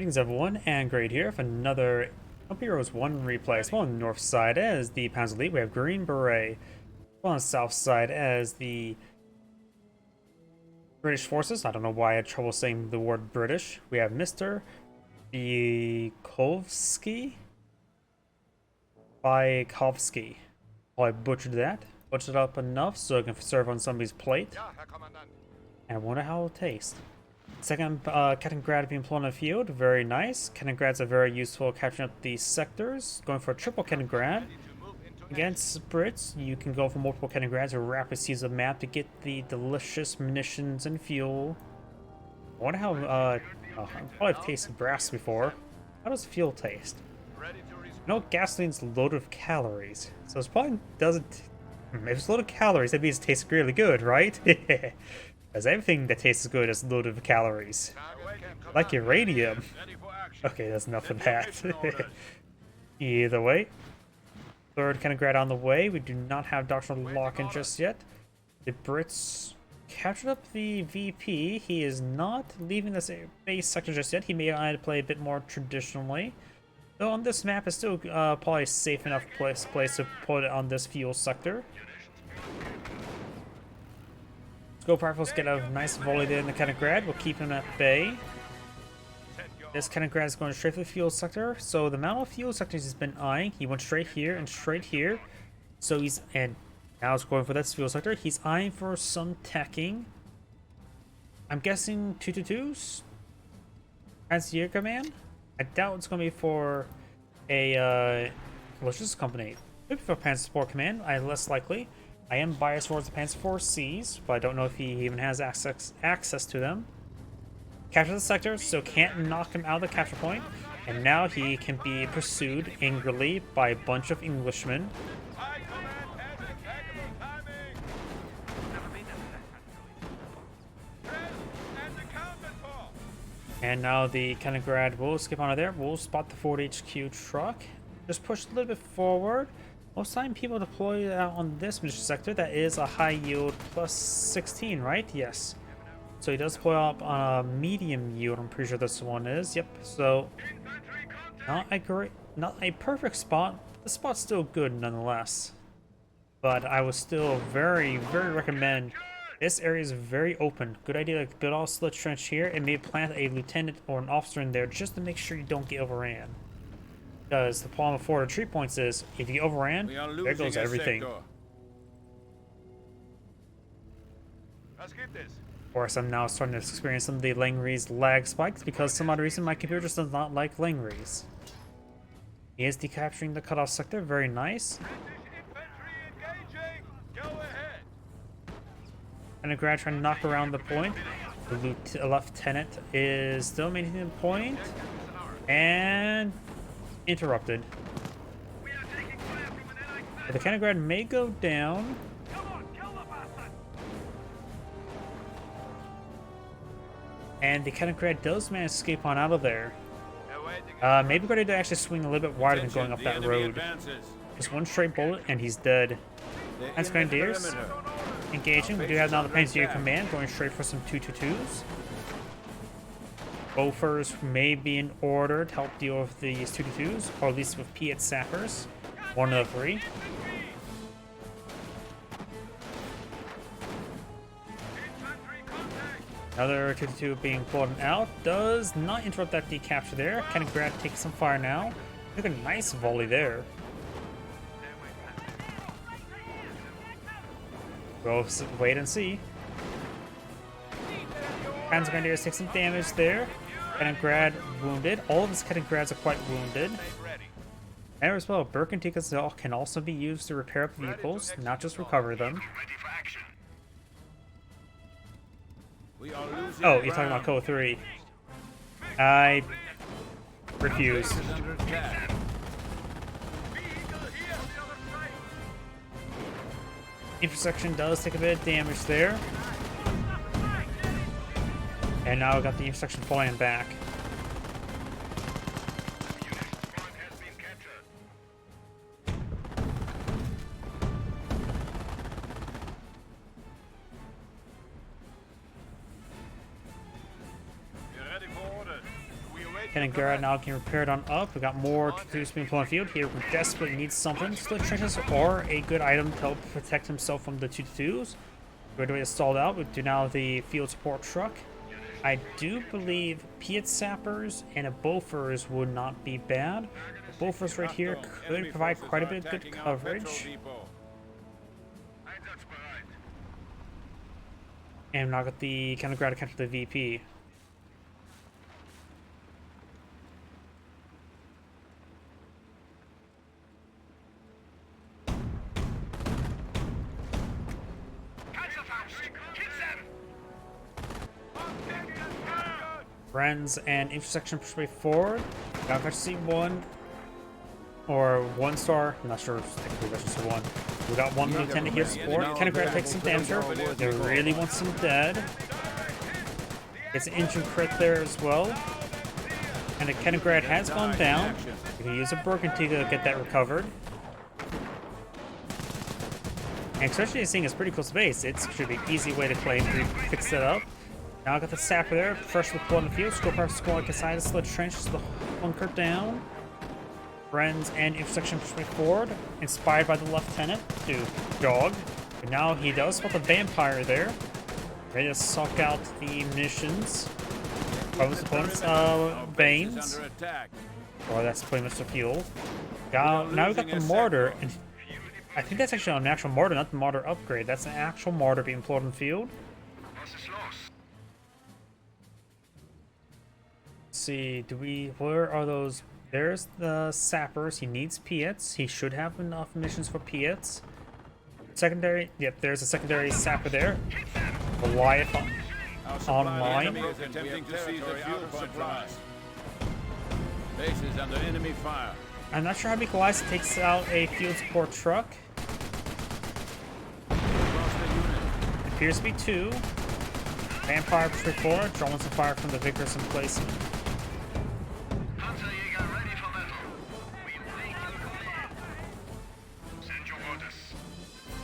Greetings everyone, and Great here for another Up Heroes 1 replay. So on the north side as the Panzer Elite, we have Green Beret. On the south side as the British forces. I don't know why I had trouble saying the word British. We have Mr. Bykovski. Bykovski. Oh, I butchered that. Butchered it up enough so I can serve on somebody's plate. And I wonder how it'll taste. Second, Kaliningrad being employed on the field, very nice. Kaliningrad's are very useful capturing up these sectors. Going for a triple Kaliningrad. Against Brits, you can go for multiple Kaliningrads or rapid seize the map to get the delicious munitions and fuel. I wonder how, I've probably tasted brass before. How does fuel taste? No, gasoline's loaded with calories. So it probably doesn't, if it's loaded with calories, that means it tastes really good, right? Because everything that tastes good is loaded with calories. Like uranium. Okay, that's enough of that. Either way. Third Kaliningrad on the way. We do not have doctrinal lock-in just yet. The Brits captured up the VP. He is not leaving this base sector just yet. He may want to play a bit more traditionally. Though on this map, it's still probably a safe enough place to put it on this fuel sector. Scope rifles get a nice volley there in the Kaliningrad. We'll keep him at bay. This Kaliningrad is going straight for the fuel sector. So the amount of fuel sectors he's been eyeing, he went straight here and straight here. So he's, and now it's going for this fuel sector. He's eyeing for some teching. I'm guessing 222s? Panzer Command? I doubt it's going to be for a logistics company. Maybe for Panzer Support Command, less likely. I am biased towards the Panzer IV Cs, but I don't know if he even has access to them. Capture the sector, so can't knock him out of the capture point, and now he can be pursued angrily by a bunch of Englishmen. And now the Kaliningrad will skip onto there. We'll spot the Ford HQ truck. Just push a little bit forward. Most time people deploy out on this mission sector. That is a high yield plus 16, right? Yes. So he does deploy up on a medium yield. I'm pretty sure this one is. Yep. So not a perfect spot. The spot's still good nonetheless. But I would still very recommend. This area is very open. Good idea to build all slit trench here and maybe plant a lieutenant or an officer in there just to make sure you don't get overran. Because the problem with 4 retreat points is if you get overran, there goes everything. Of course, I'm now starting to experience some of the Langries lag spikes because some odd reason my computer just does not like Langries. He is decapturing the cutoff sector, very nice. And a grad trying to knock around the point. The lieutenant is still maintaining the point. And interrupted. The Kaliningrad may go down. And the Kaliningrad does manage to escape on out of there. Maybe ready to actually swing a little bit wider than going up that road. Just one straight bullet and he's dead. That's Grenadiers engaging. We do have now the Panzer Command going straight for some 222s. Bofers may be in order to help deal with these 222s, or at least with Piet sappers. One of the 3. Another 222 being pulled out does not interrupt that decapture there. Kaliningrad takes some fire now. Look at a nice volley there. We'll wait and see. Panzer Grenadiers take some damage there. Kaliningrad wounded. All of his Kaliningrads are quite wounded. And as well, Birkenticks can also be used to repair up vehicles, not just recover them. Oh, you're talking about Code 3. I refuse. Intersection does take a bit of damage there. And now we got the intersection falling back. Cannon Garrett now getting repaired on up. We got more 2-2s being put on field. Here we desperately need something. Split trenches or a good item to help protect himself from the 2-2s. Right away is stalled out. We do now the field support truck. I do believe Piet sappers and a Bofors would not be bad. The Bofors right here could provide quite a bit of good coverage. And now got the kind of grab to catch the VP. Friends and intersection push way forward. Got to see one or 1 star. I'm not sure if technically that's just 1. We got 1 lieutenant here to support. Kennegrad takes some damage. They really want some dead. Gets an engine crit there as well. And the Kennegrad has gone down. You can use a Burgundy to get that recovered. And especially seeing it's pretty close to base, it should be an easy way to play and fix it up. Now I got the sapper there, fresh with on the field. Scope our squad inside the slit trench, the bunker down. Friends and intersection push forward, inspired by the lieutenant to jog. And now he does spot the vampire there. Ready to suck out the munitions from his opponent's veins. Well, that's pretty much the fuel. Now we got the mortar, and I think that's actually an actual mortar, not the mortar upgrade. That's an actual mortar being employed in the field. See, where are those? There's the sappers. He needs Piets. He should have enough munitions for Piets. Secondary, yep, there's a secondary sapper there. Goliath online. Bases under enemy fire. I'm not sure how many Goliath takes out a field support truck. Appears to be 2. Vampire push forward, drawing some fire from the Vickers in place.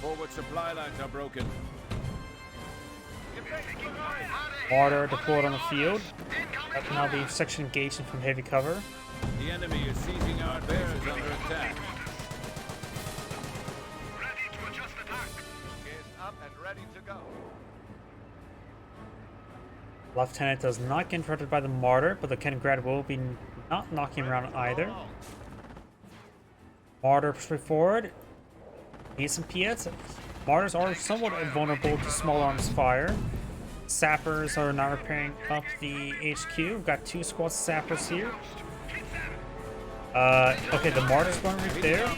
Forward supply lines are broken. Mortar deployed on the field. That can now be section engaged from heavy cover. The enemy is seizing our bears under attack. Ready to adjust attack. Is up and ready to go. Lieutenant does not get interrupted by the mortar, but the Kennegrad will be not knocking him around either. Mortar push forward. Need some Piets. Mortars are somewhat vulnerable to small arms fire. Sappers are not repairing up the HQ. We've got 2 squads of sappers here. Okay, the mortar's going right there.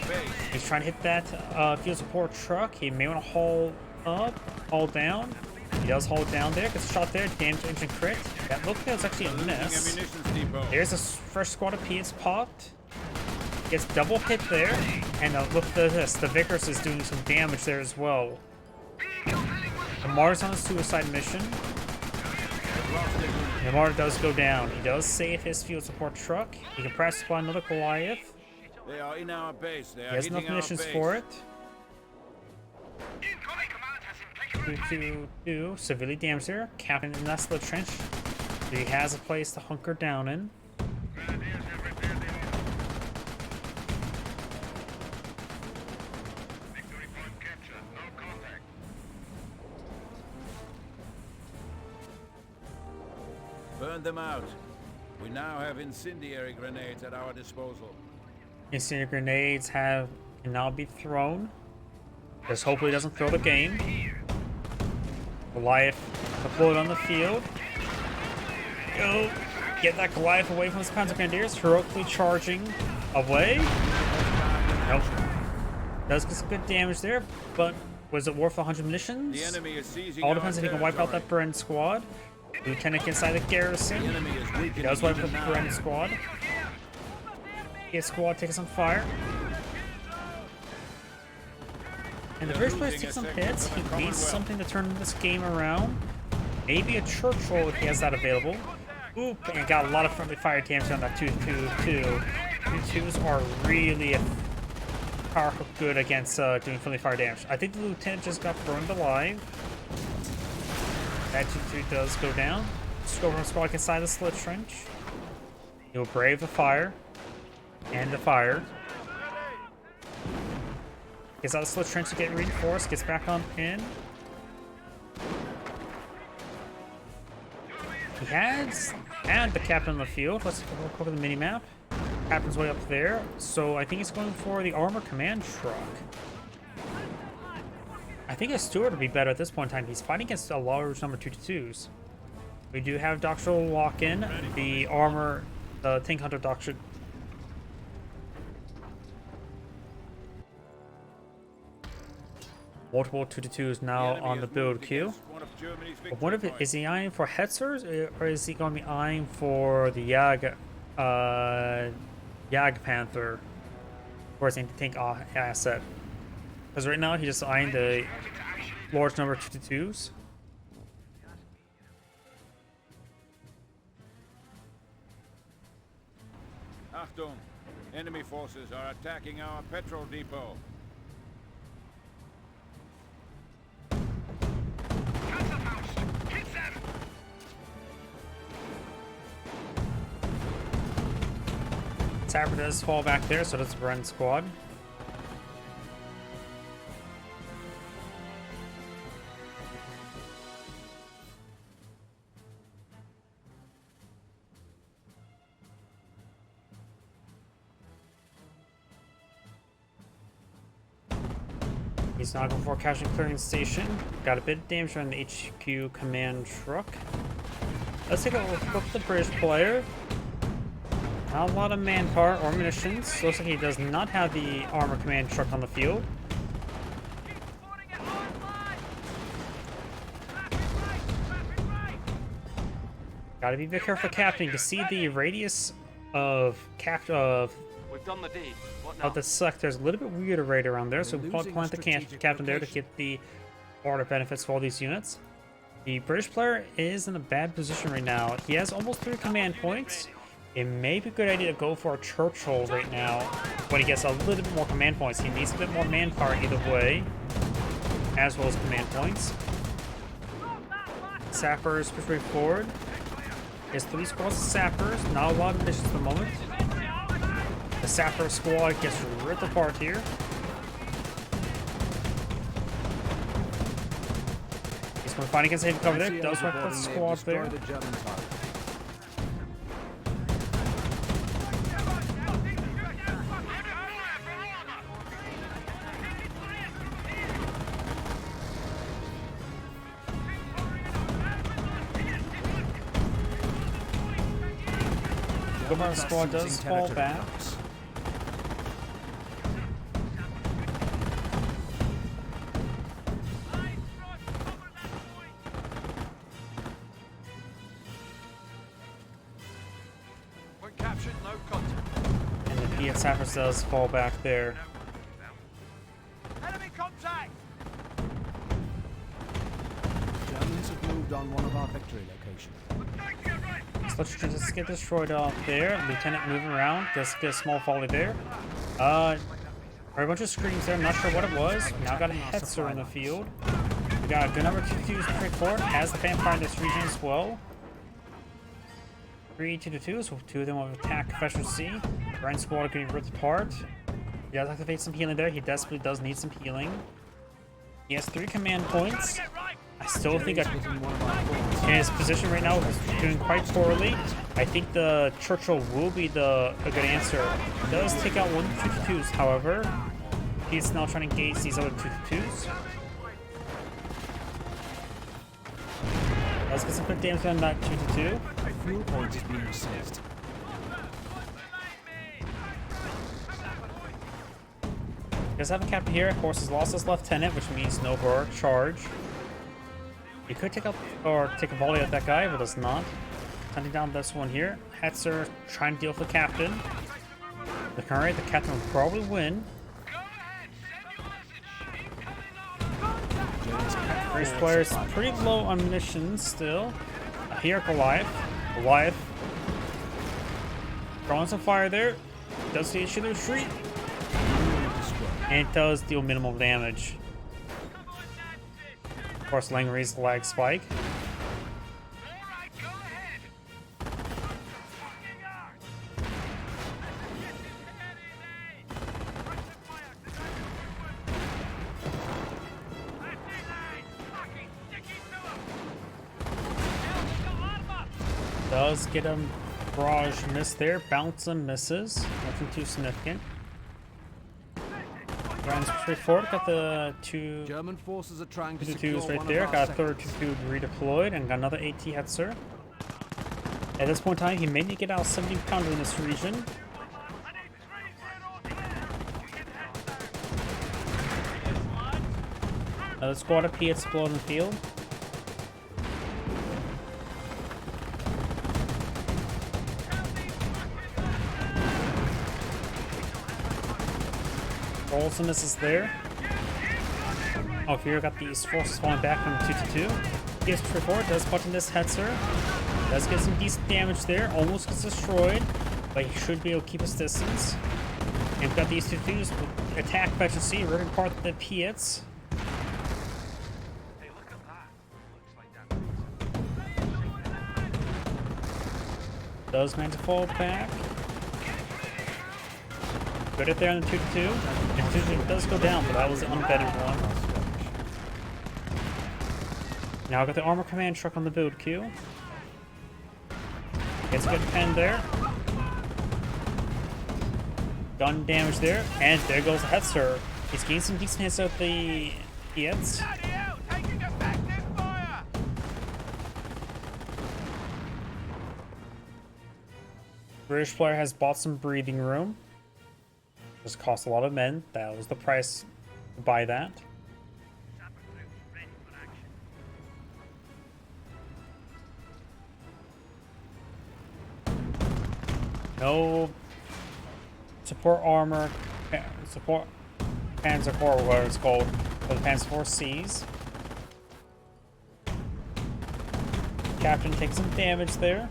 He's trying to hit that field support truck. He may want to haul up, haul down. He does haul down there. Gets a shot there. Damage engine crit. That looked like it was actually a miss. There's a first squad of Piets popped. Gets double hit there, and look at this. The Vickers is doing some damage there as well. The Mars on a suicide mission. The Mars does go down. He does save his field support truck. He can press supply another Goliath. They are in our base. They are He has enough hitting our munitions base. for it. 2-2-2. Severely damaged there. Captain in that split trench. He has a place to hunker down in. Burn them out. We now have incendiary grenades at our disposal. Incendiary grenades can now be thrown. Just hopefully doesn't throw the game. Goliath deployed on the field. Go get that Goliath away from his Panzer Grenadiers, heroically charging away. Nope. Does get some good damage there, but was it worth 100 munitions? The enemy is seizing All our depends if he can wipe out that Beret squad. Lieutenant inside the garrison. The enemy is weakening He does wipe out even the now. Beret squad. His squad taking some fire. In the first place, takes some hits. He needs something to turn this game around. Maybe a church roll if he has that available. Oop, and got a lot of friendly fire damage on that 2-2-2. 2-2s are really powerful good against doing friendly fire damage. I think the lieutenant just got burned alive. That 2-2 does go down. Scope from squad inside the slit trench. He'll brave the fire and the fire. Gets out of the slow trench to get reinforced. Gets back on in. He had the captain on the field. Let's look over the mini map. Captain's way up there. So I think he's going for the armor command truck. I think a steward would be better at this point in time. He's fighting against a large number of 2-2s. We do have doctoral lock-in. The armor, the tank hunter doctor. Multiple 2-2s now on the build queue. But what if is he eyeing for Hetzers, or is he going to be eyeing for the Jag Panther for his anti-tank asset? Because right now he's just eyeing the large number of 2-2s. Achtung! Enemy forces are attacking our petrol depot. Sapper does fall back there, so does the Beret squad. He's not going for a casualty clearing station. Got a bit of damage on the HQ command truck. Let's take a look at the British player. Not a lot of manpower or munitions. Looks like he does not have the armor command truck on the field. Gotta be a bit careful, Captain. You can see the radius of We've done the deed. What now? the select. There's a little bit weirder right around there, so we'll probably plant the captain there to get the order benefits for all these units. The British player is in a bad position right now. He has almost 3 command points. It may be a good idea to go for a Churchill right now when he gets a little bit more command points. He needs a bit more manpower either way, as well as command points. Sappers push forward. He has 3 squads of sappers, not a lot of missions at the moment. The sapper squad gets ripped apart here. He's going to fight against the cover there. Does work with the squad there. The squad does fall back. When captured, no contact. And the PS Sappers does fall back there. Enemy contact! Germans have moved on one of our victory locations. So let's just get destroyed off there. Lieutenant moving around. Just get a small volley there. A bunch of screams there. I'm not sure what it was. Now got a Hetzer in the field. We got a good number of 2-2s pretty forward. Has the vampire in this region as well. 3 2-2s, with 2 of them will attack efficiency. Beret squad are getting ripped apart. He does activate some healing there. He desperately does need some healing. He has 3 command points. I still think in his position right now, he's doing quite poorly. I think the Churchill will be a good answer. He does take out 1 2-2s, however. He's now trying to engage these other 2-2s. Let's get some quick damage on that 2-2. Fuel point is being seized. Does have a captain here. Of course, he's lost his lieutenant, which means no bar charge. He could take a volley at that guy, but does not. Hunting down this one here. Hetzer trying to deal with the captain. The captain will probably win. British player is pretty low on munitions still. Here, Goliath. Throwing some fire there. Does see a shield retreat. And it does deal minimal damage. Of course, Langery's lag spike. Does get a barrage miss there. Bounce and misses. Nothing too significant. Runs straight forward. Got the two German forces are trying to 222s secure right one there. of our Got a third sectors. 222 redeployed and got another AT Hetzer. At this point in time, he may need to get out 70 pounder in this region. Another squad of P explode in the field. Rolls and misses there. Oh, here got these forces falling back from 222. Gets forward, does button this Hetzer. Does get some decent damage there. Almost gets destroyed, but he should be able to keep his distance. And we've got these 222s with attack efficiency, ripping apart the Piets. Hey, look at that. Looks like that. Does manage to fall back. Good at there on the 222. And 222 does go down, but that was an unvetted one. Now I got the armor command truck on the build queue. Gets a good pen there. Gun damage there, and there goes the Hetzer. He's gained some decent hits out the Piets. Taking effective fire! British player has bought some breathing room. This cost a lot of men. That was the price to buy that. No support armor, support Panzer Corps, whatever it's called, for the Panzer 4Cs. Captain takes some damage there.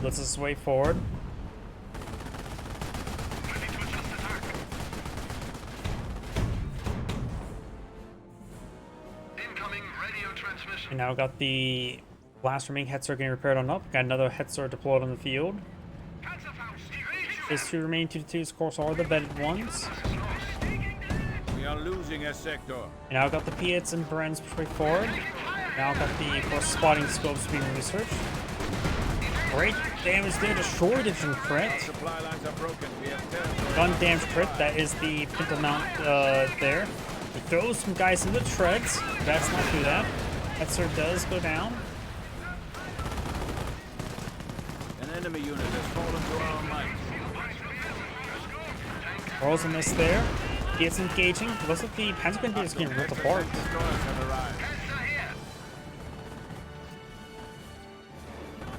Lets us way forward. Ready to adjust attack. Incoming radio transmission. And now got the last remaining Hetzer getting repaired on up. Got another Hetzer deployed on the field. His two remaining 222s, of course, are the vetted ones. We are losing a sector. And now got the Piets and Berens straight forward. Now got the, of course, spotting scopes being researched. Great damage there, destroyed division crit. Supply lines are broken. We have territory. Gun damage crit, that is the pintle mount there. He throws some guys into the treads. That's not do that. Hetzer does go down. An enemy unit has fallen to our might. Rolls a miss there. Gets engaging. Looks like the Panzer Grenadier is getting ripped apart. Destroyers have arrived.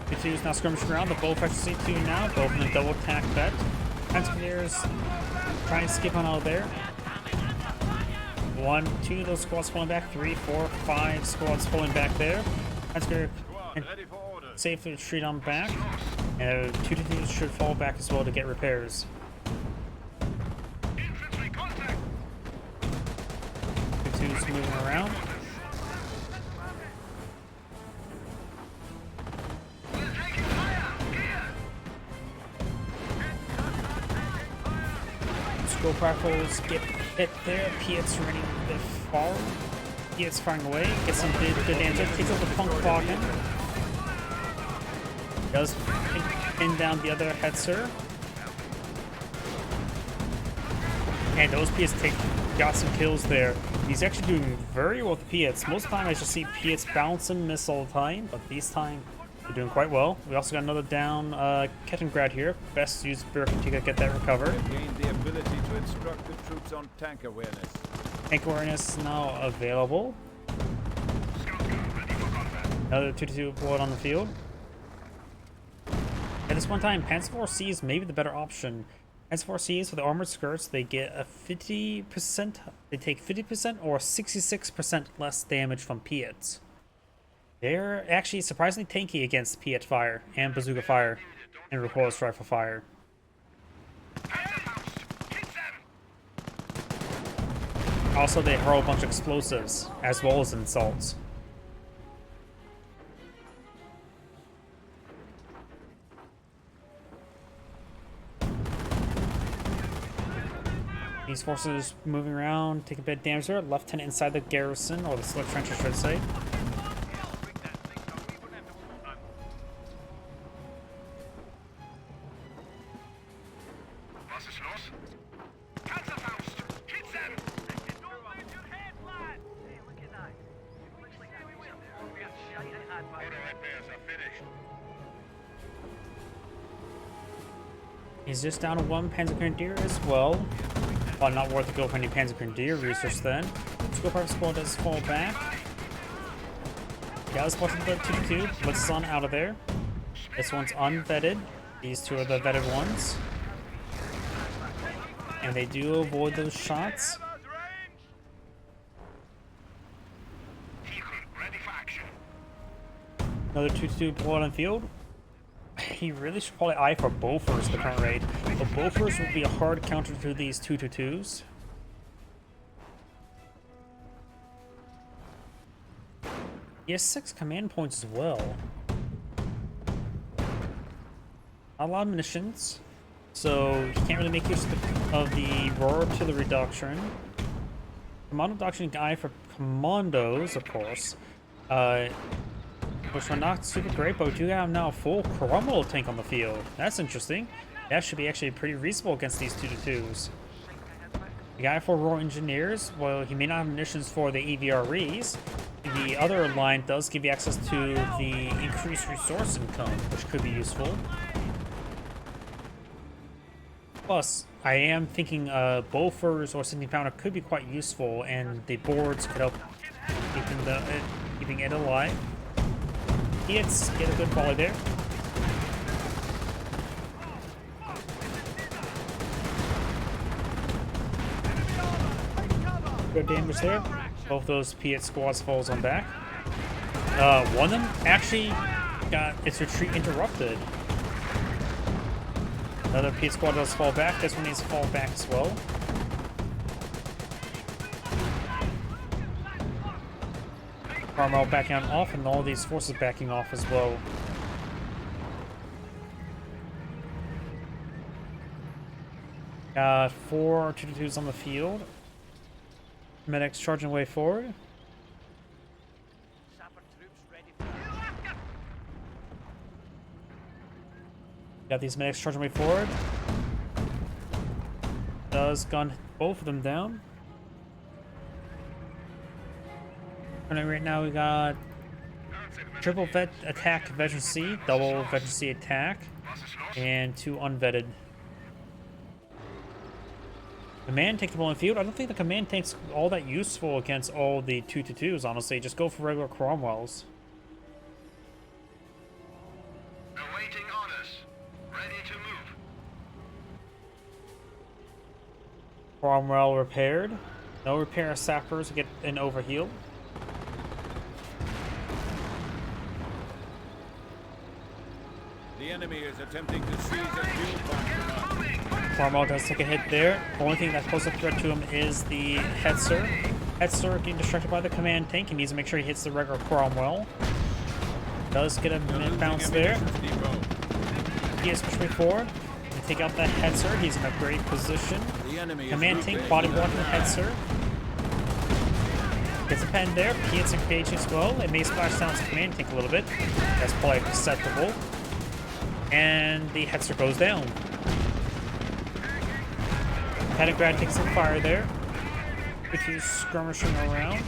The 2's now skirmishing around. The both actually see 2 now. Both in a double attack bet. Panzer Grenadiers trying to skip on out of there. 1, 2 of those squads falling back. 3, 4, 5 squads falling back there. Panzer Grenadier can Ready for orders. safely retreat on back. And 222s should fall back as well to get repairs. Infantry contact. 2's moving around. We're taking fire. Here. Scope rifles get hit there. Piets running a bit far. Piets firing away. Gets some good damage. Takes out the Punk Falcon. Does pin down the other Hetzer. And those Piets got some kills there. He's actually doing very well with the Piets. Most of the time I just see Piets bounce and miss all the time, but this time they're doing quite well. We also got another down Kettengrad here. Best use bureaucracy to get that recovered. Gained the ability to instruct the troops on tank awareness. Tank awareness is now available. Scout gun ready for combat. Another 222 deployed on the field. At this one time, Panzer 4Cs may be the better option. Panzer 4Cs with the armored skirts, they get a 50%, they take 50% or 66% less damage from Piets. They're actually surprisingly tanky against Piet fire and bazooka fire and recoilless rifle fire. Also, they hurl a bunch of explosives as well as insults. These forces moving around, taking a bit of damage there. Lieutenant inside the garrison, or the slip trench, I should say. Was ist los? Panzerfaust! Hit them! Don't lose your head, lad! Hey, look at that. Looks like we got shite in hand. Auto repairs are finished. He's just down to one Panzer Grenadier as well. Well, not worth to go for any Panzer Grenadier research then. Scope Arc Squad does fall back. Guys, watching the 2-2. Let's on out of there. This one's unvetted. These two are the vetted ones. And they do avoid those shots. Ready for action. Another 2-2 pull on field. He really should probably eye for Bofors at the current rate. But Bofors would be a hard counter to these 2-2s. He has 6 command points as well. Not a lot of munitions, so he can't really make use of the roar artillery doctrine. Commando doctrine guy for commandos, of course. Which are not super great, but we do have now a full Cromwell tank on the field. That's interesting. That should be actually pretty reasonable against these 2-2s. The guy for Royal Engineers, well, he may not have munitions for the EVREs. The other line does give you access to the increased resource income, which could be useful. Plus, I am thinking Bofors or 17 pounder could be quite useful, and the boards could help keeping it alive. Get a good volley there. Good damage there. Both those Piet squads falls on back. One of them actually got its retreat interrupted. Another Piet squad does fall back. This one needs to fall back as well. Cromwell backing off, and all these forces backing off as well. Got 4 2-2s on the field. Medics charging way forward. Got these medics charging way forward. Does gun both of them down. And right now we got triple vet attack veteran C, double veteran C attack, and 2 unvetted. Command tank the ball in field. I don't think the command tank's all that useful against all the 2-2s, honestly. Just go for regular Cromwells. Awaiting orders. Ready to move. Cromwell repaired. No repair sappers get an overheal. The enemy is attempting to seize a fuel point from us. Cromwell does take a hit there. The only thing that's close up threat to him is the Hetzer. Hetzer getting distracted by the command tank. He needs to make sure he hits the regular Cromwell. Does get a mid bounce there. He is pushing forward. To take out that Hetzer. He's in a great position. Command tank body blocking the Hetzer. Gets a pen there. Piet's engaged as well. It may splash down the command tank a little bit. That's probably acceptable. And the Hetzer goes down. Pentagrad takes some fire there. Which is skirmishing around.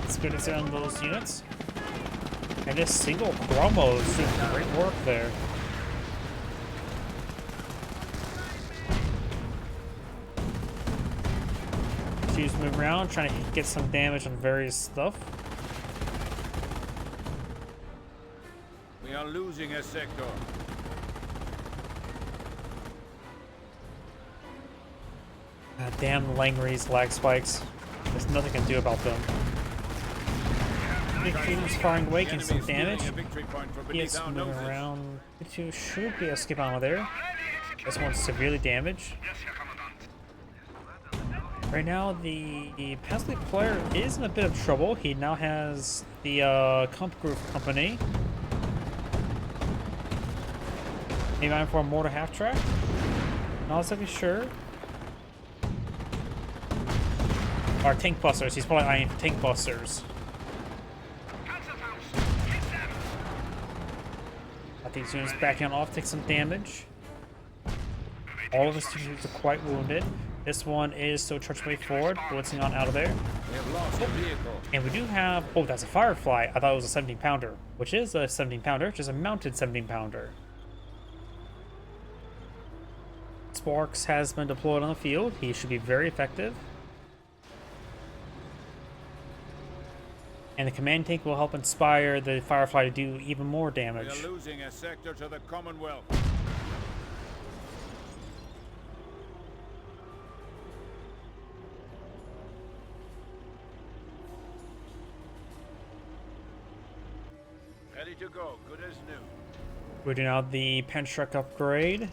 It's good to on those units. And this single Cromwell is doing great work there. She's moving around, trying to get some damage on various stuff. We are losing a sector. God damn Langry's lag spikes. There's nothing I can do about them. Big Freedom's firing away, getting some damage. He is moving around. The 2 should be able to skip out of there. This one's severely damaged. Right now, the Pesley player is in a bit of trouble. He now has the Comp Group Company. Maybe I'm for a mortar half track. Not exactly sure. Or tank busters. He's probably eyeing tank busters. I think these units backing off, take some damage. All of his units are quite wounded. This one is still charging way forward, blitzing on out of there. We have lost a vehicle. And we do have, oh, that's a Firefly. I thought it was a 17 pounder, which is a 17 pounder, just a mounted 17 pounder. Sparks has been deployed on the field. He should be very effective. And the command tank will help inspire the Firefly to do even more We damage. are losing a sector to the Commonwealth. Ready to go, good as new. We're doing out the Panzer upgrade.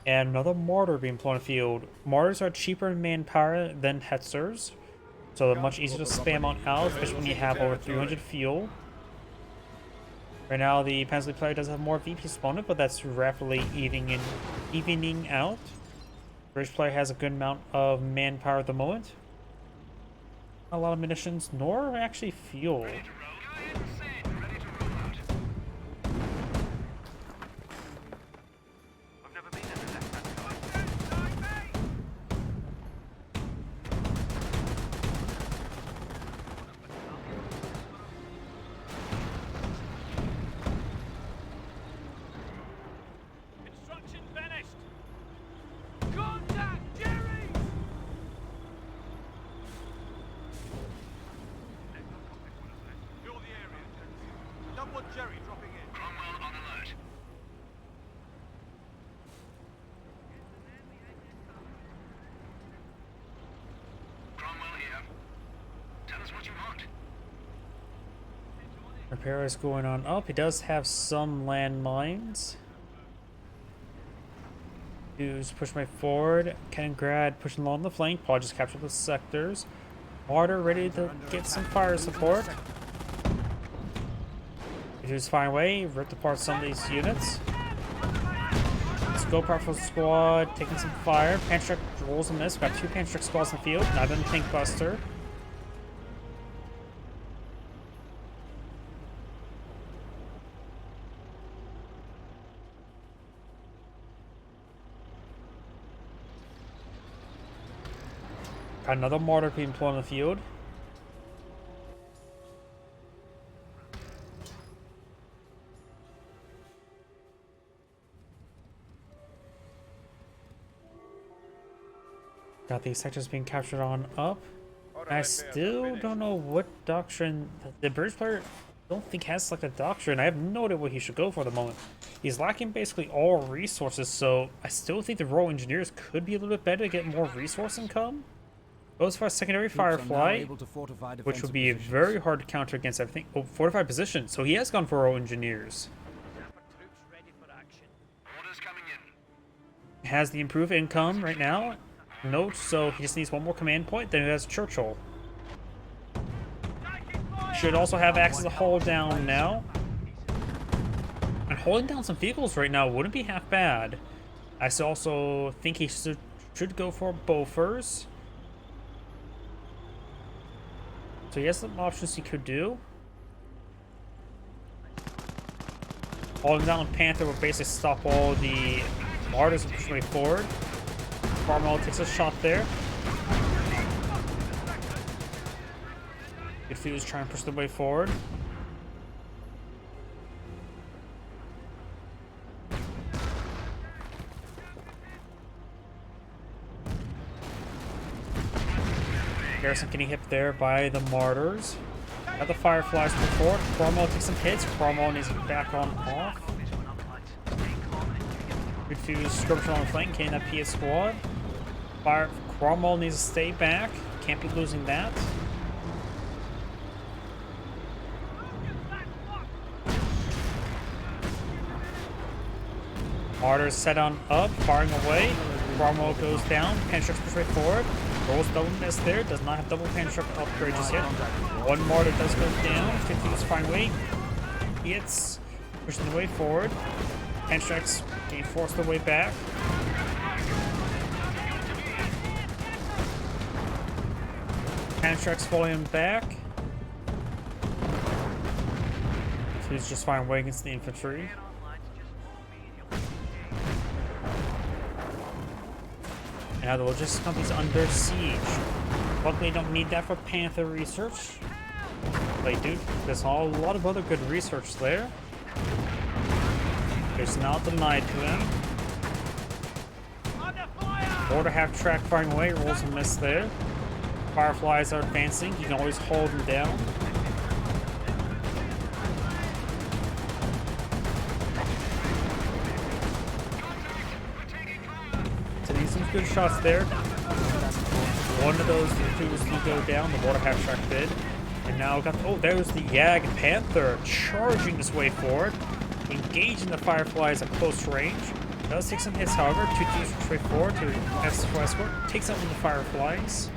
And another mortar being deployed on the field. Mortars are cheaper in manpower than Hetzers, so they're much easier to spam on out, especially when you have over 300 fuel. Right now, the Panzer player does have more VP spawned, but that's rapidly evening out. British player has a good amount of manpower at the moment. Not a lot of munitions, nor actually fuel. Construction finished! Contact Jerry! Secure the area. Don't want Jerry dropping in. Cromwell on alert. Cromwell here. Tell us what you want. Repair is going on up. He does have some landmines. Who's push my forward. Kaliningrad pushing along the flank. Paul just captured the sectors. Martyr ready to get some fire support. Who's firing away. Ripped apart some of these units. Scope rifle squad taking some fire. Panzer rolls a miss. Got two Panzer squads in the field. Not even tank buster. Got another mortar being deployed on the field. Got these sectors being captured on up. I still don't know what doctrine the British player don't think has like a doctrine. I have no idea what he should go for at the moment. He's lacking basically all resources, so I still think the Royal Engineers could be a little bit better to get more resource income. Goes for a secondary Firefly, which would be very hard to counter against everything. Oh, fortified position. So he has gone for Royal Engineers. Troops ready for action. Orders coming in. Has the improved income right now. Note, so he just needs one more command point, then he has Churchill. Should also have access to hold down now. And holding down some vehicles right now wouldn't be half bad. I also think he should go for Bofors. So he has some options he could do. Holding down Panther will basically stop all the Martyrs and push their way forward. Cromwell takes a shot there. Good Fuse trying to push the way forward. Garrison getting hit there by the Martyrs. Got the Fireflies before. Cromwell takes some hits. Cromwell needs to back on off. Good Fuse skirmishing on the flank, getting that PS squad. Cromwell needs to stay back. Can't be losing that. Martyrs set on up, firing away. Cromwell goes down. Panzer push right forward. Rolls double miss there. Does not have double Panzer upgrade just yet. One Martyr does go down. 50 is firing away. Hits. Pushing the way forward. Panzer being forced the way back. Panzer's falling back. So he's just firing away against the infantry. And now the logistics company's under siege. Luckily, don't need that for Panther research. They do. There's a lot of other good research there. It's not denied to them. Order half track firing away, rolls a miss there. Fireflies are advancing, you can always hold them down. Taking some good shots there. One of those two was to go down, the water half track did. And now got, oh, there's the Yag Panther charging his way forward, engaging the Fireflies at close range. Does take some hits, however. 2-2 straight forward to escort. Takes out one of the Fireflies.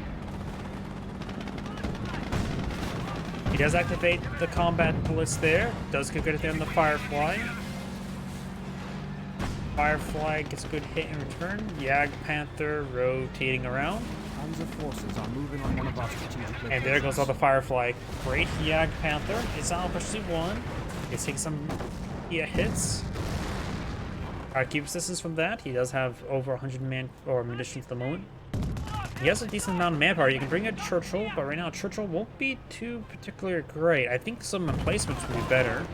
He does activate the combat blitz there. Does get good at the end of the Firefly. Firefly gets a good hit in return. Yag Panther rotating around. Panzer forces are moving on one of our strategic locations. And there goes all the Firefly. Great Yag Panther. It's on pursuit 1. He's taking some hits. Alright, keeps distance from that. He does have over 100 man or munitions at the moment. He has a decent amount of manpower. You can bring a Churchill, but right now Churchill won't be too particularly great. I think some replacements would be better.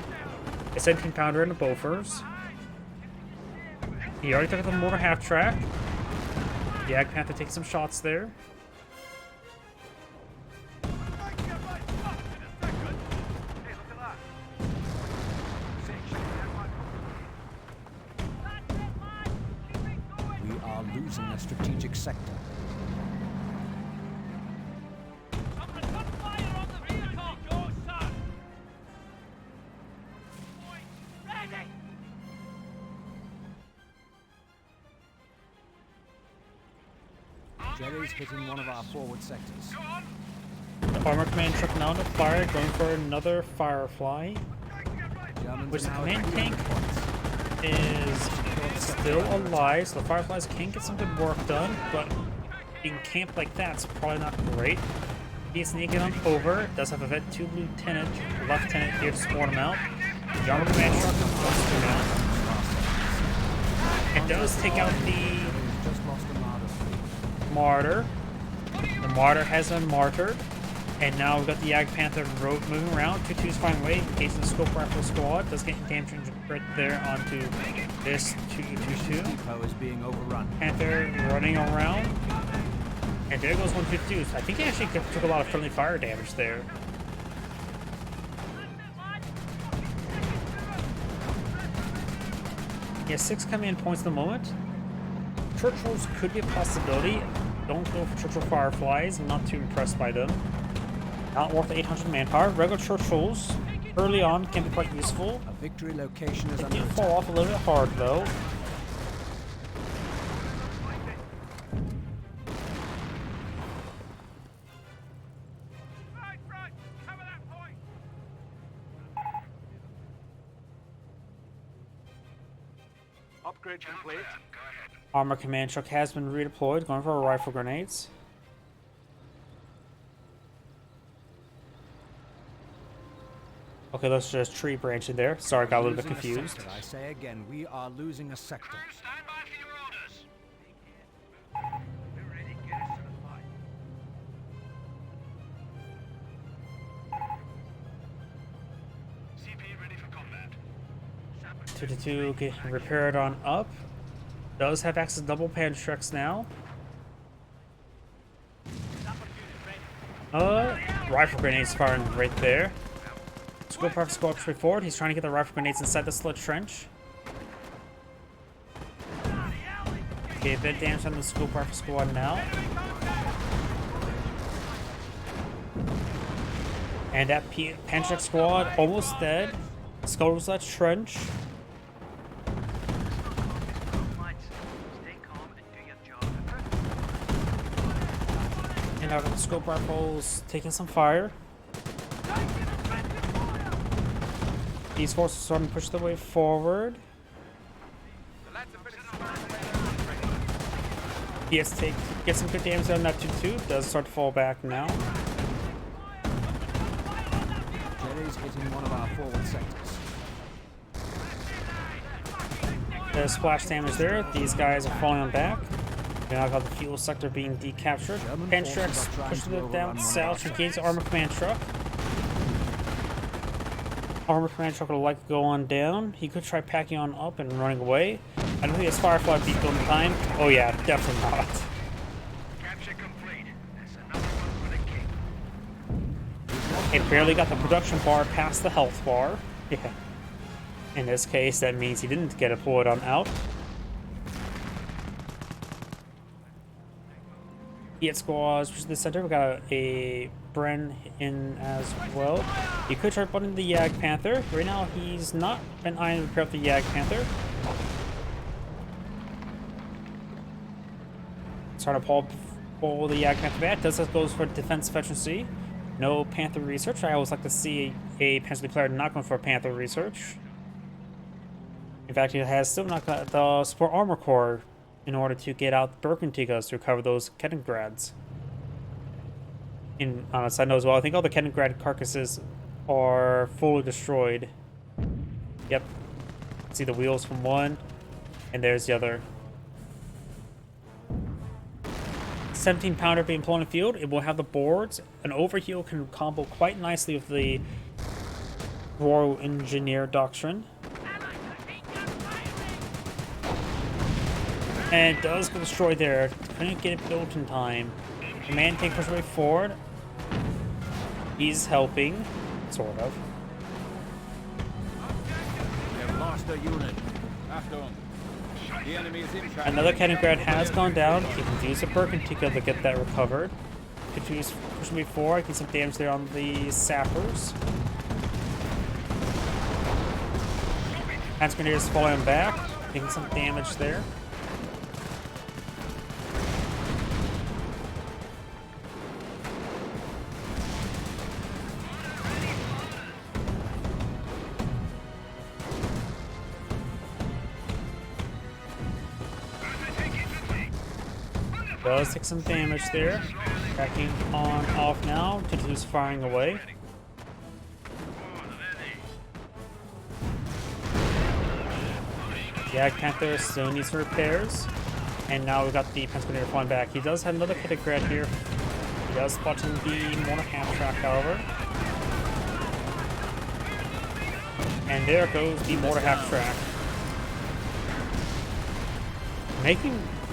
A 17 pounder and a Bofors. He already took the mortar half track. The Yag Panther takes some shots there. Losing a strategic sector. Jerry's hitting one of our forward sectors. The Armor Command truck now to fire, going for another Firefly. Which the command tank is still alive, so the Fireflies can get some good work done, but being camped like that's probably not great. He's sneaking on over, does have a Vet 2 Lieutenant here to scorn him out. The Armor Command truck goes him out. It does take out the Martyr. The Martyr has been martyred. And now we've got the Yag Panther moving around. 2-2's flying away, engaging the scope rifle squad. Does get damage right there onto this 2-2-2. Depot is being overrun. Panther running around. And there goes 152. I think he actually took a lot of friendly fire damage there. He has 6 command points at the moment. Churchills could be a possibility. Don't go for Churchill Fireflies. I'm not too impressed by them. Not worth 800 manpower. Regular Churchills early on can be quite useful. A victory location is They under do attack. fall off a little bit hard though. Right, cover that point. Upgrade complete. Armor Command truck has been redeployed, going for rifle grenades. Okay, that's just tree branching there. Sorry, got a little bit Losing confused. sector. I say again, we are losing a sector. Stand by for your orders. We're ready. Get us to the fight. CP ready for combat. 2-2 get repaired on up. Does have access to double Panzer trucks now. Rifle grenades firing right there. Scope rifle squad straight forward. He's trying to get the rifle grenades inside the slit trench. Okay, a bit damage on the scope rifle squad now. And that Panzer squad almost dead. Skulls that trench. And now the scope rifles taking some fire. These forces are starting to push their way forward. Yes, get some good damage on that 2-2. Does start to fall back now. Berets hitting one of our forward sectors. There's splash damage there. These guys are falling on back. We now got the fuel sector being decaptured. German Panzer forces are trying pushes to it down overrun south one and of our gains the armor command truck. Armor command truck would like to go on down. He could try packing on up and running away. I don't think his Firefly beat building time. Oh yeah, definitely not. Capture complete. That's another one for the king. He barely got the production bar past the health bar. Yeah. In this case, that means he didn't get a pull it on out. He had squads push the center. We got a Bren in as well. He could try putting the Yag Panther. Right now, he's not been eyeing to repair up the Yag Panther. Trying to pull the Yag Panther back. Does that goes for defense efficiency. No Panther research. I always like to see a Panther player not going for Panther research. In fact, he has still not got the support armor core in order to get out the Birkenticas to recover those Kettengrads. On a side note as well, I think all the Kettengrad carcasses are fully destroyed. Yep. See the wheels from one, and there's the other. 17-pounder being pulled in the field. It will have the boards. An overheal can combo quite nicely with the Royal Engineer Doctrine. And it does get destroyed there. Couldn't get it built in time. Command tank pushes way forward. He's helping, sort of. We have lost a unit. After him. The enemy is in track. Another Kettengrad has gone down. He can use a Birkentica to get that recovered. Continues pushing way forward. Get some damage there on the sappers. Grenadiers falling back. Taking some damage there. Does take some damage there. Backing on off now. Continues firing away. Yeah, Panther still needs some repairs. And now we've got the Panzer flying back. He does have another Kettengrad here. He does spot in the mortar half track, however. And there goes the mortar half track.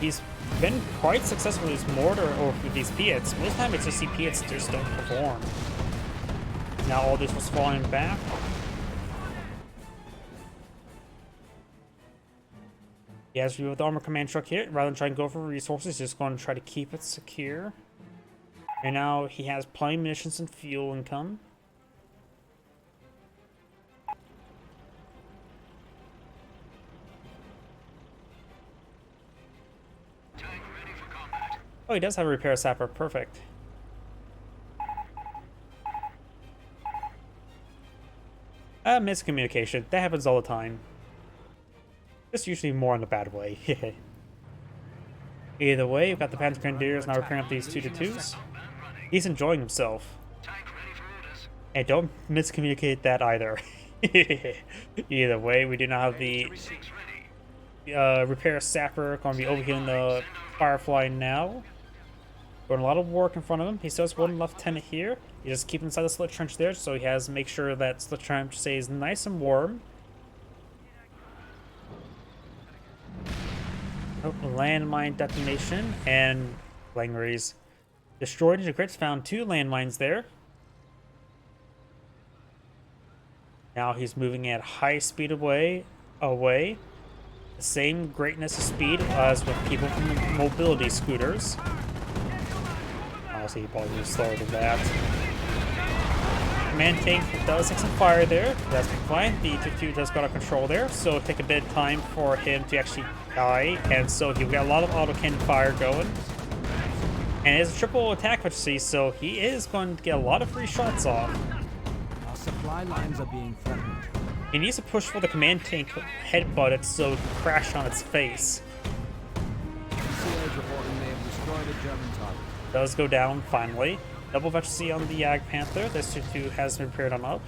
He's been quite successful with his mortar or with these Piats. Most of the time it's just the Piats just don't perform. Now all this was falling back. He has to do with the armor command truck here. Rather than try and go for resources, just going to try to keep it secure. And now he has plenty of munitions and fuel income. Oh, he does have a repair sapper. Perfect. Miscommunication. That happens all the time. Just usually more in a bad way. Either way, we've got the Panzer Grenadiers now repairing up these 2-2s. He's enjoying himself. And don't miscommunicate that either. Either way, we do not have the repair sapper going to be overhealing the Firefly now. Got a lot of work in front of him. He still has one lieutenant here. You just keep inside the slit trench there, so he has to make sure that slit trench stays nice and warm. Oh, landmine detonation and Langries destroyed. Integrates found 2 landmines there. Now he's moving at high speed away. The same greatness of speed as with people from mobility scooters. Honestly, he probably was slower than that. Command tank does take some fire there. That's fine. The 2 does got out of control there, so it'll take a bit of time for him to actually die. And so he'll get a lot of autocannon fire going. And it's a triple attack efficiency, so he is going to get a lot of free shots off. Our supply lines are being threatened. He needs to push for the command tank headbutt it so it can crash on its face. CAs reporting they have destroyed a German target. Does go down finally. Double efficiency on the Yag Panther. This 2 has been repaired on up.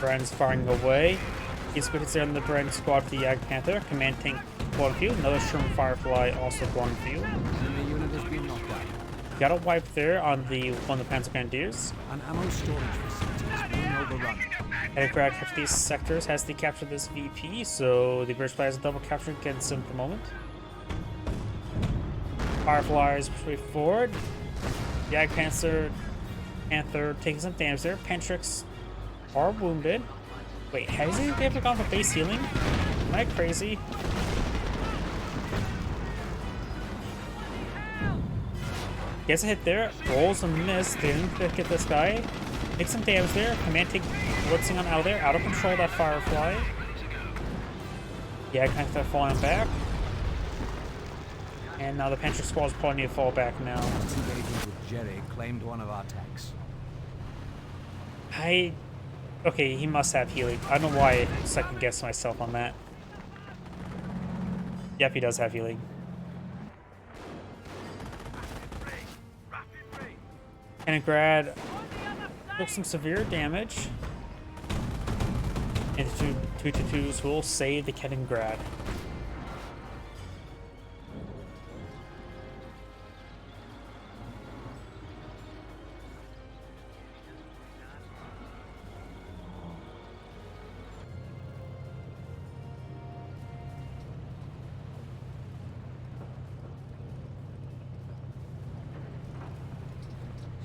Brand's firing away. He's good to on the Brand squad for the Jag Panther. Command tank blown field. Another Sherman Firefly also blown field. Enemy unit has been knocked out. Got a wipe there on the one of the Panzer Grenadiers. An ammo storage facility is being overrun. And Grad capture these sectors, has to capture this VP, so the British flag is double capture against him at the moment. Fireflies push forward. Jag Panther taking some damage there. Pantrix are wounded. Wait, has he ever gone for base healing? Am I crazy? Gets a hit there, rolls a miss, didn't get this guy. Makes some damage there. Command take blitzing on out there, out of control that Firefly. Yeah, kind of falling back. And now the Panzer squad is probably need to fall back now. Two agents with Jerry claimed one of our tanks. Okay, he must have healing. I don't know why I second guessed myself on that. Yep, he does have healing. Grad took some severe damage. And the 222s will save the Grad.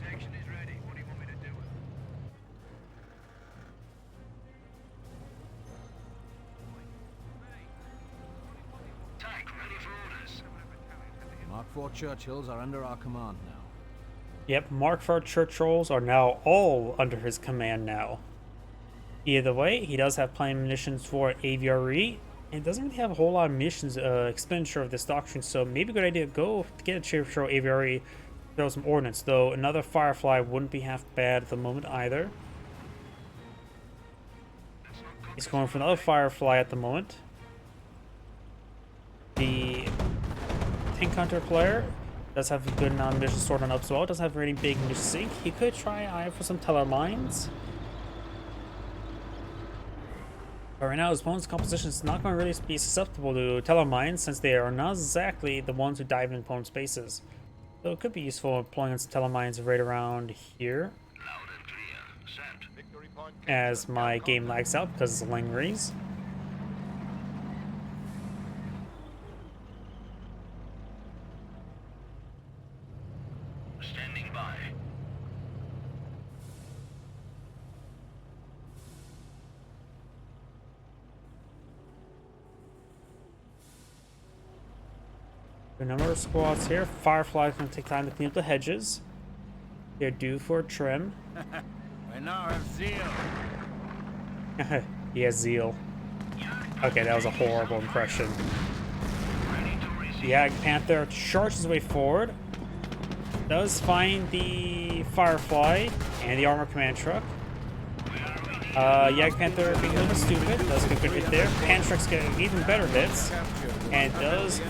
Section is ready. What do you want me to do? Tank ready for orders. Mark IV Churchills are under our command now. Yep, Mark IV Churchills are now all under his command now. Either way, he does have plenty of munitions for AVRE, and doesn't really have a whole lot of munitions expenditure of this doctrine, so maybe a good idea to go to get a Churchill AVRE, throw some ordnance, though another Firefly wouldn't be half bad at the moment either. He's going for another Firefly at the moment. The Tank Hunter player does have a good amount of munitions stored on up as well, doesn't have a really big munition sink. He could try eye for some teller mines. But right now, his opponent's composition is not going to really be susceptible to teller mines since they are not exactly the ones who dive in opponent's bases. So it could be useful employing some teller mines right around here. Loud and clear. Sent. Victory point. As my game lags out because of the Langeries. Standing by. A number of squads here. Firefly's going to take time to clean up the hedges. They're due for a trim. I now have zeal. He has zeal. Okay, that was a horrible impression. The Jag Panther charges his way forward. Does find the Firefly and the armor command truck. Jag Panther being a little stupid. Does get a good hit there. Command trucks get even better hits. And does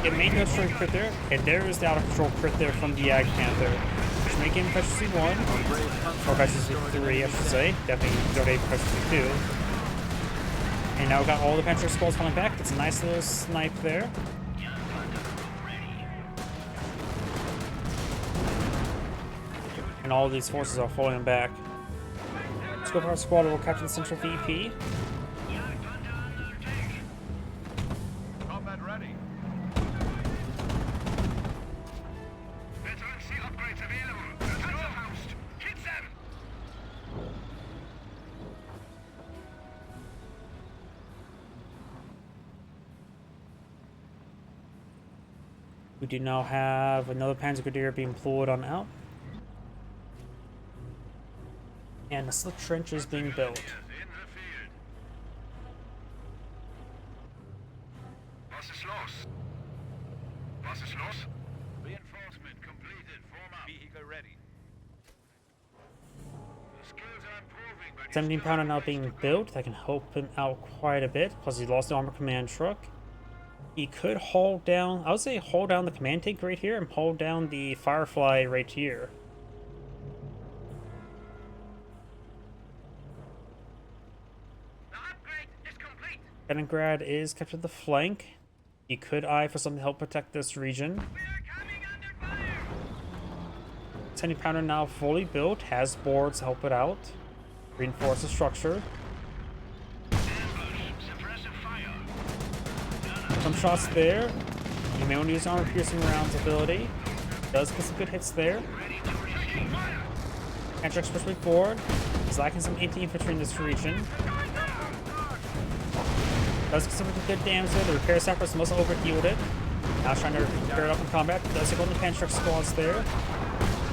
get main control crit there. And there is the out of control crit there from the Jag Panther. Which make him efficiency 1. Or efficiency 3, I should say. Definitely don't aim efficiency 2. And now we've got all the Panzer squads falling back. That's a nice little snipe there. And all these forces are falling back. Let's go for our squad. We'll capture the central VP. Combat ready. Veteran C upgrades available. Panzerfaust. Hit them. We do now have another Panzer Grenadier being pulled on out. And a slip trench is being built. In the field. Was ist los? Was ist los? Reinforcement completed. Form up. Vehicle ready. The skills are improving, but 17 pounder now being built. That can help him out quite a bit. Plus he lost the armor command truck. He could hold down, I would say hold down the command tank right here and hold down the Firefly right here. Kaliningrad is kept at the flank. He could eye for something to help protect this region. We are coming under fire! 70 pounder now fully built, has boards to help it out. Reinforce the structure. Ambush! Suppressive fire! Some shots there. You may want to use armor piercing rounds ability. Does get some good hits there. Ready to receive fire! Panzer expressway forward. He's lacking some anti-infantry in this region. Does get some good damage there. The repair sappers must overhealed it. Now trying to repair it up in combat. Does go on the Panzer squads there.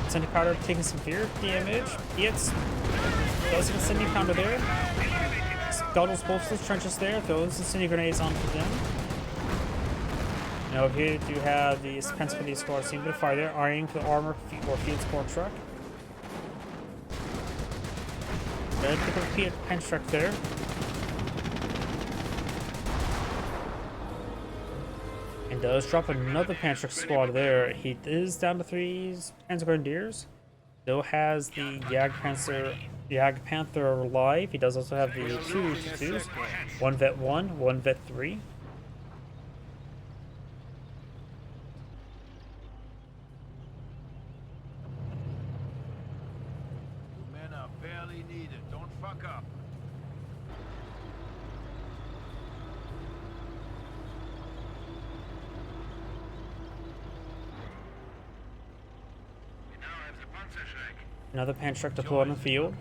70 pounder taking some severe damage. Hits. Does get 70 pounder there. Scuttles both of the trenches there. Throws incendiary grenades onto them. Now over here you have the Pennsylvania for these squads seem to fire there, eyeing for the armor or field support truck. Good, pick up the pen truck there. And does drop another Panzer squad there. He is down to 3 Panzer Grenadiers. Still has the Jag Panther alive. He does also have the 2 2s. 1 Vet 1, 1 Vet 3. Men are barely needed. Don't fuck up. We now have the Panzer Schreck. Another Panzer truck deployed on the field.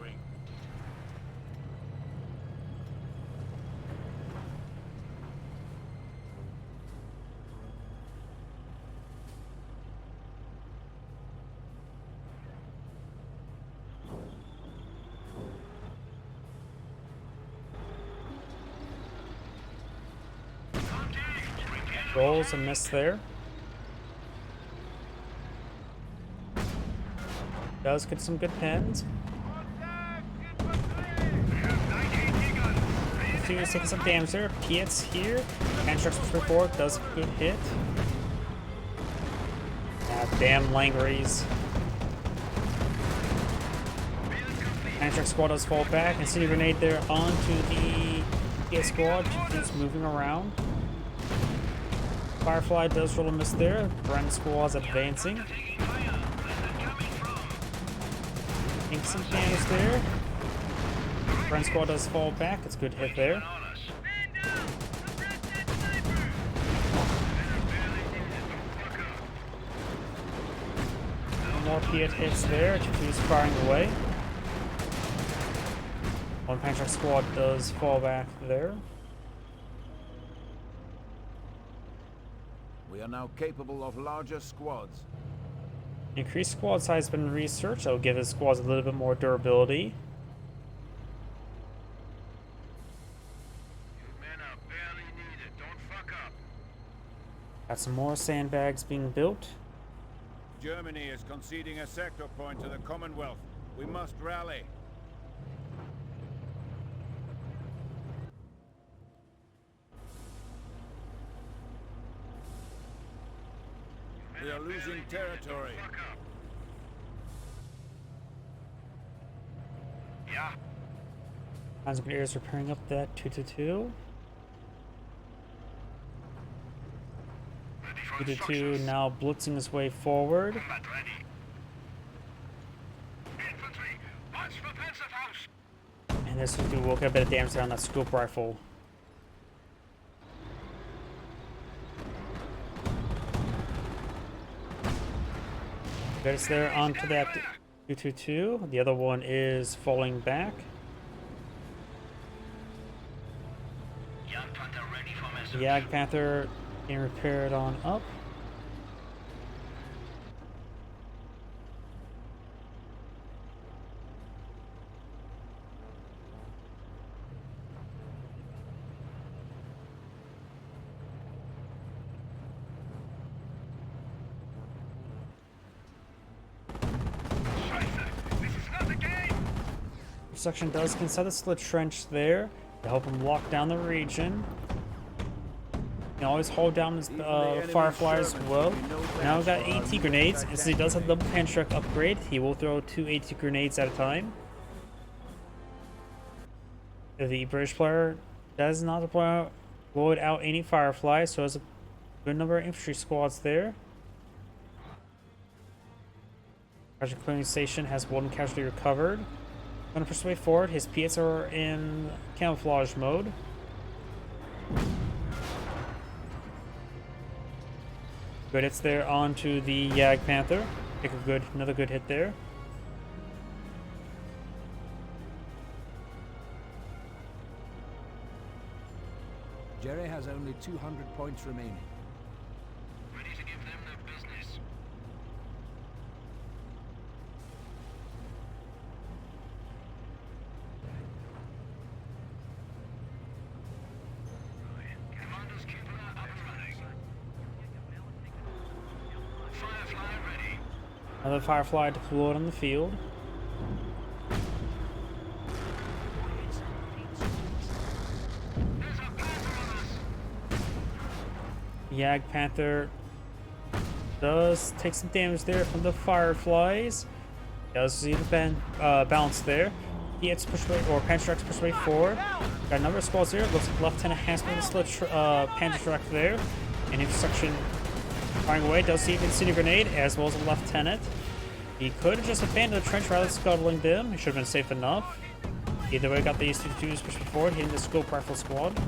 Rolls and miss there. Does get some good pens. He's taking some damage there. Piet's here. Pantrax for 4 does a good hit. Ah, damn Langries. Pantrax squad does fall back. And City Grenade there onto the Piet squad. Just moving around. Firefly does roll a miss there. Bren squad's advancing. Taking some damage there. Bren squad does fall back. It's a good hit there. More Piet hits there. Two firing away. One Panzer squad does fall back there. We are now capable of larger squads. Increased squad size has been researched. That will give his squads a little bit more durability. You men are barely needed. Don't fuck up. Got some more sandbags being built. Germany is conceding a sector point to the Commonwealth. We must rally. We are losing territory. Fuck up. Yeah. Panzer Grenadiers repairing up that 222. Ready for 222 instructions. now blitzing his way forward. Combat ready. Infantry, march for Panzerfaust. And this will get a bit of damage on that scope rifle. Gets there onto that 222. The other one is falling back. Young Panther ready for message. The Jag Panther being repaired on up. This is not a game. Section does consider the slit trench there to help him lock down the region. You can always hold down his Firefly as well. Now we've got AT grenades, and since he does have double pan truck upgrade, he will throw 2 AT grenades at a time. The British player does not deploy deployed out any Fireflies, so there's a good number of infantry squads there. Casualty clearing station has one casualty recovered. Gonna push his way forward. His Piets are in camouflage mode. Good hits there onto the Yag Panther. Take another good hit there. Jerry has only 200 points remaining. Ready to give them their business. Commanders, keep that up and running. Firefly ready. Another Firefly deployed on the field. There's a Panzer on us. Yag Panther does take some damage there from the Fireflies. Does see the balance there. He hits push away, or Panzer X push away forward. Got a number of squads there. Looks like Lieutenant Hansman slit Panzer Direct there. And intersection firing away. Does see an incendiary grenade as well as a lieutenant. He could have just abandoned the trench rather than scuttling them. He should have been safe enough. Either way, got these 2-2s pushing forward, hitting the scope rifle squad.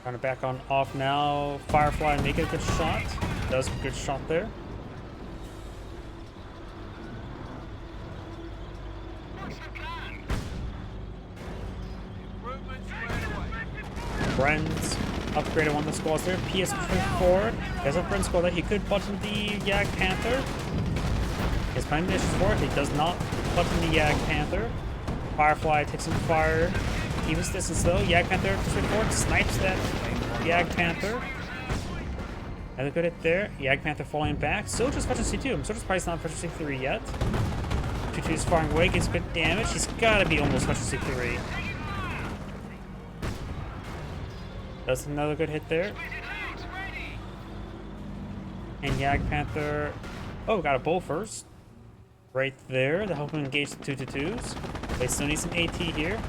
Trying to back on off now. Firefly make it a good shot. Does a good shot there. What's the plan? Bren's upgraded one of the squads there. PS pushing forward. There's a Bren squad that he could button the Yag Panther. His planning munitions for it. He does not button the Yag Panther. Firefly takes some fire. Evens distance though. Yag Panther pushing forward. Snipes that Yag Panther. Another good hit there. Yag Panther falling back. Still just Veteran C2. I'm sort of surprised not Veteran C3 yet. 2-2's firing away. Gets good damage. He's got to be almost Veteran C3. Does another good hit there. And Yag Panther... Oh, got a bull first. Right there to help him engage the 2-2s. They still need some AT here.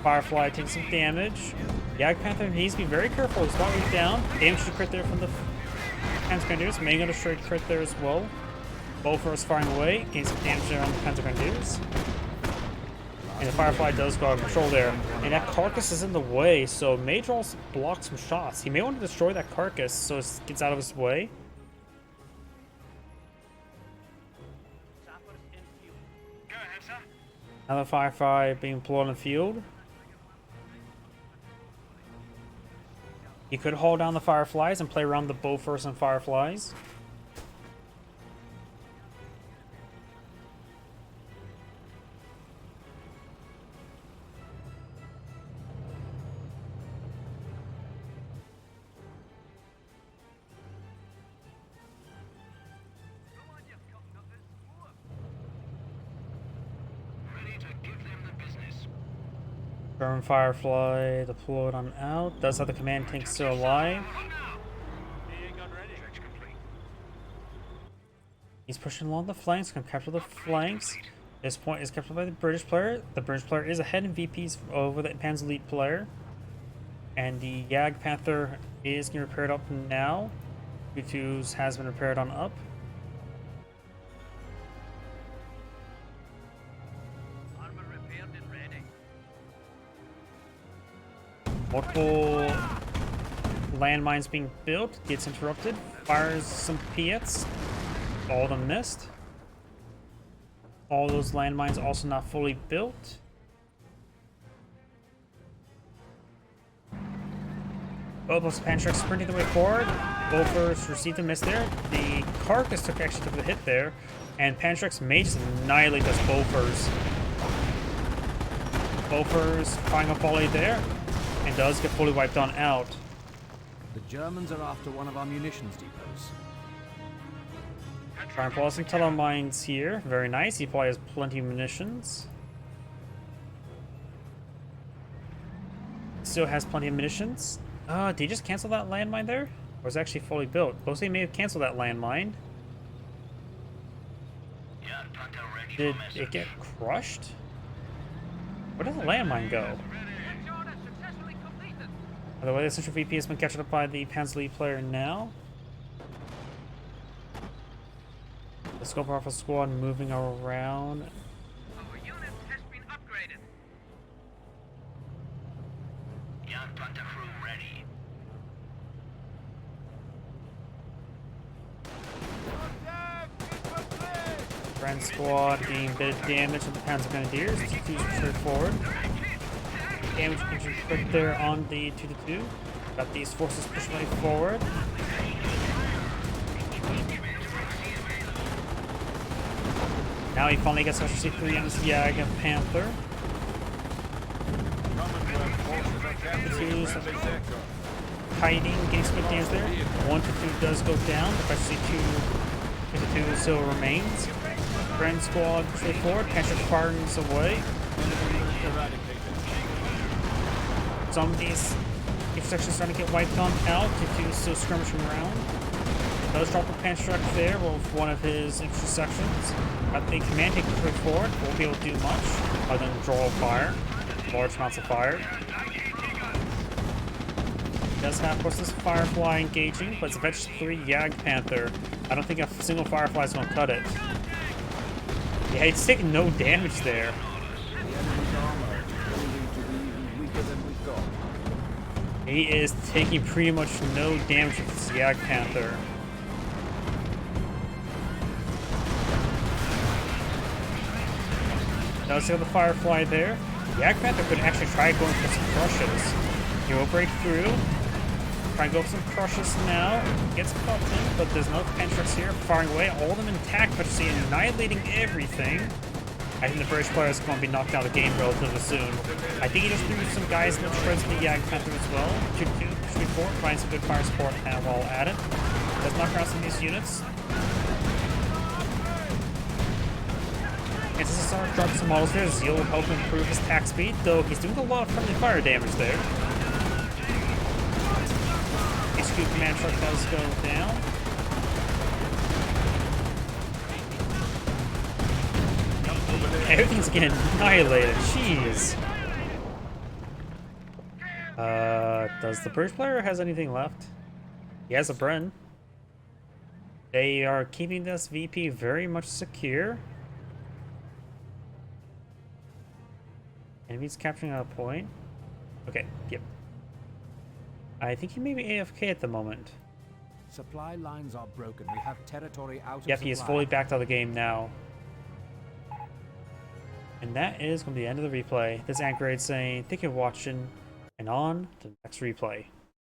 Firefly takes some damage. Yag Panther needs to be very careful. He's got down. Damage to crit there from the Panzer Grenadiers. Mango destroyed crit there as well. Bull first firing away. Gains some damage there on the Panzer Grenadiers. And the Firefly does go out of control there. And that carcass is in the way, so may draw block some shots. He may want to destroy that carcass so it gets out of his way. Go ahead, sir. Another Firefly being deployed on the field. He could haul down the Fireflies and play around the bow first and Fireflies. Ready to give them the business. German Firefly deployed on out. Does have the command tank still alive. On now. Gun ready. Trench complete. He's pushing along the flanks, gonna capture the flanks. This point is captured by the British player. The British player is ahead in VPs over the Panzer Elite player. And the Yag Panther is getting repaired up now. U2's has been repaired on up. Armor repaired and ready. Multiple landmines being built. Gets interrupted. Fires some Piets. All of them missed. All those landmines also not fully built. Both those Panzer sprinting the way forward. Bofers received a miss there. The carcass actually took the hit there. And Panzer may just annihilate those Bofers. Bofers firing a volley there. And does get fully wiped on out. The Germans are after one of our munitions depots. Trying to pull some tunnel mines here. Very nice. He probably has plenty of munitions. Still has plenty of munitions. Did he just cancel that landmine there? Or is it actually fully built? Looks like he may have canceled that landmine. Yes. Did it get crushed? Where did the landmine go? By the way, the Central VP has been captured up by the Panzer lead player now. The scope rifle squad moving around. Our unit has been upgraded. Young Panther crew ready. Friend squad gain a bit of damage on the Panzer Grenadiers. Too straightforward. Damage right there on the 2-2. Got these forces pushing way forward. Now he finally gets Special C3 on his Jag Panther. Hiding, getting some good damage there. 1-2 does go down. The Special C2 still remains. Friend squad straight forward. Panzer fires away. Some of these intersections starting to get wiped on out. 2-2 is still skirmishing around. Does drop a Panzer truck there with one of his intersections. But the command taking straight forward won't be able to do much other than draw fire. Large amounts of fire. He does have, of course, this Firefly engaging, but it's a Vetch 3 Jag Panther. I don't think a single Firefly is going to cut it. Yeah, it's taking no damage there. He is taking pretty much no damage with this Jag Panther. Does have the Firefly there. Jag Panther could actually try going for some crushes. He will break through. Try and go for some crushes now. Gets caught in, but there's no Pantrix here. Firing away, all of them intact, but see, annihilating everything. I think the British player is going to be knocked out of the game relatively soon. I think he just threw some guys in the shreds of the Jag Panther as well. 2-2, shoot forward, find some good fire support while at it. Does knock around some of these units. SSR drops some models there. Zeal will help improve his attack speed, though he's doing a lot of friendly fire damage there. HQ command truck does go down. Everything's getting annihilated. Jeez. Does the British player has anything left? He has a Bren. They are keeping this VP very much secure. Enemies capturing a point. Okay, yep. I think he may be AFK at the moment. Supply lines are broken. We have territory out of Yep, he is supply. fully backed out of the game now. And that is going to be the end of the replay. This is Anchorage saying, thank you for watching, and on to the next replay.